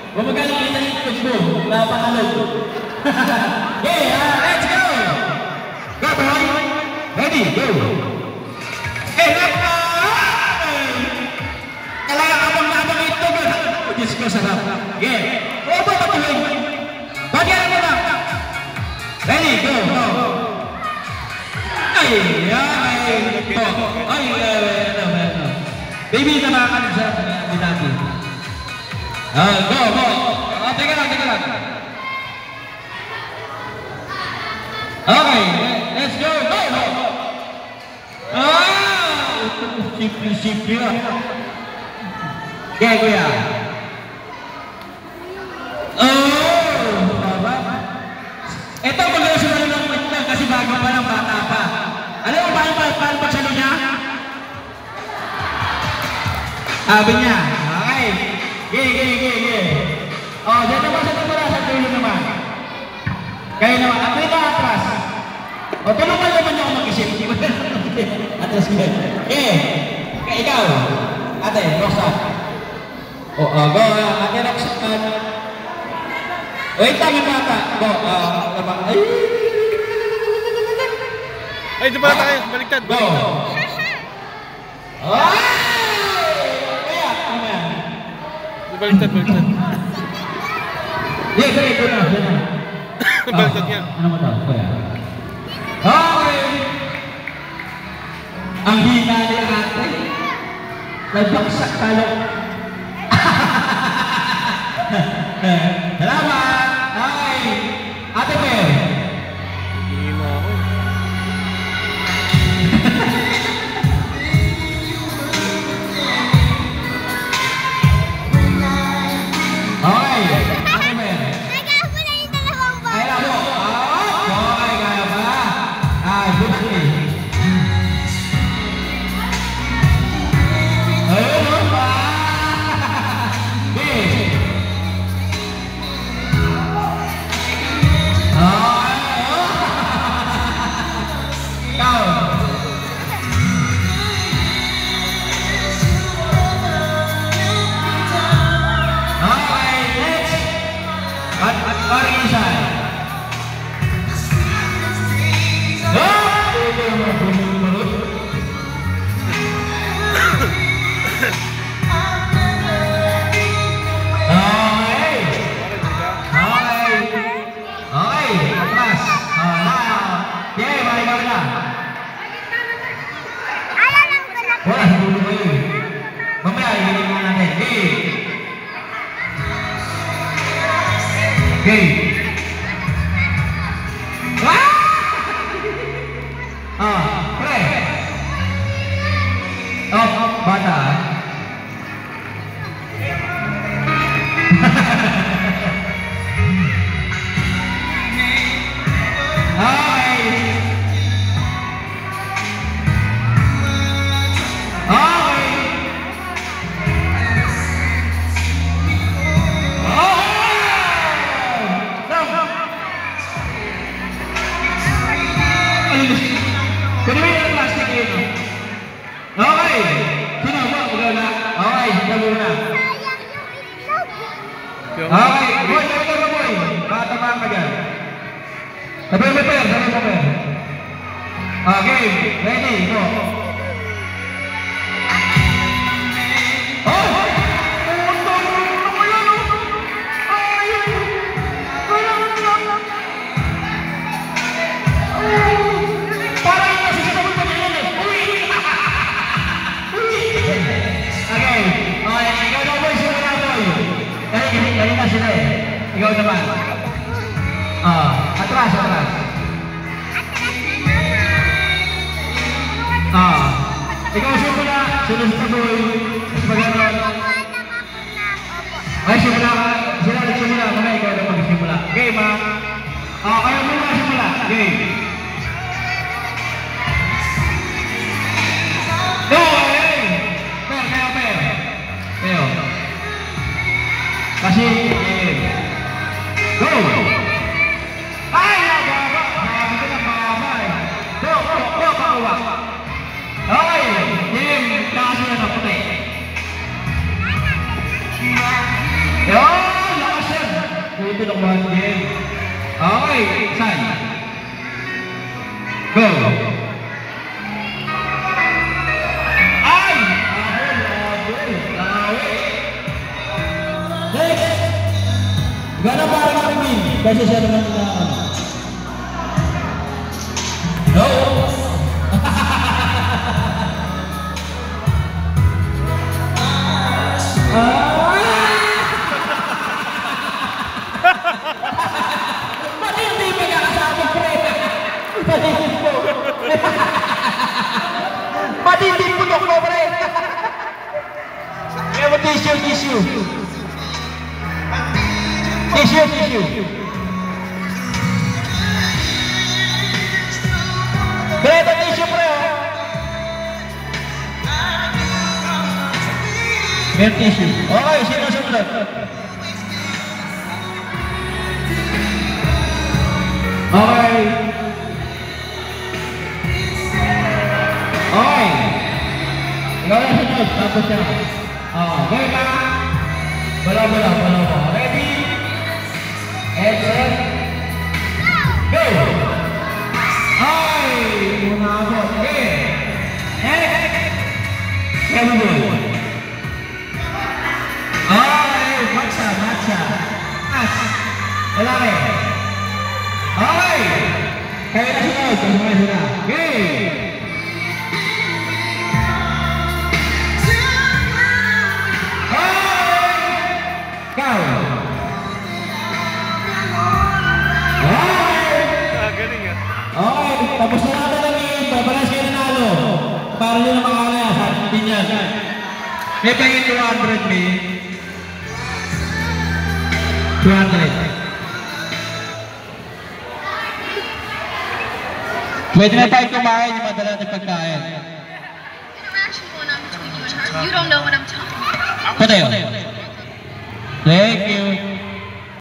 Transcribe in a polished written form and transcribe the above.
Kung magkano kita yung coach mo, napakalog. Okay, let's go! Go, boy! Ready, go! Okay, let's go! Kalaya abang-abang ito ba? Diyos ko, sarap. Okay, opo patuloy. Bagyan mo na. Ready, go, go! Ay, baby, nabakan sa binati. Go, go! Teka lang, teka lang. Okay, let's go, go, go! Simple-simple lang. Okay, kuya. Ito, mag-asunod lang lang kasi bago pa lang, bata pa. Alam mo paano pagsalo niya? Sabi niya, okay. Gay. Oh, dyan naman sa tumura, sa tulo naman. Kayo naman, at ito atras. O, tulungan naman niyo ako mag-isip. Atras ko. Ikaw, ate, Rosa. O, go, ate Rosa. Wait, tangan bata. Go, ay, di pala tayo. Baliktad. Go. Baliktad. Ito na. Baliktad niya. Ano mo ito? Okay. Ang hina ni ate. Nagbaksak talo. Salamat. Okay. Ate Per. Hina ako. Ikaw naman. Atras. Ikaw simula. Sunod sa boy. Ay, simula ka. Sila nagsimula. Mga ikaw na magsimula. Game, ha? Kayo muna simula. Game. Go! Kayo. Kasi, go! Ay, nababa! Sabi ko na baba eh. Go, pakuha. Okay, game. Kasi na puti. Yun! tulungan game. Okay, San. Go. Ay! Next! Gana para makinig kasi siya naman na no! Pati hindi magkakasama, pre! Pati hindi punok mo, pre! Kaya mo tissue. Tissue. Pre, ito tissue, pre! May tissue. Okay, sino sumunod? Okay. Ikaw na sunod, tapos siya. Okay ba? Bala. Ready? And set. Go! Ay! Muna ako. Okay. Next. Seven boy. Ay! Matcha. Lalaki. Okay! Kaya na sunod. Okay! Okay, tapos na natin ang game. Papalas kayo nanalo. Para nyo na makakaya sa atin yan. May pangin 200 may. 200. Pwede na tayo kumain yung madala natin pagkain. Interaction going on between you and her. You don't know what I'm talking about. Patayo. Thank you.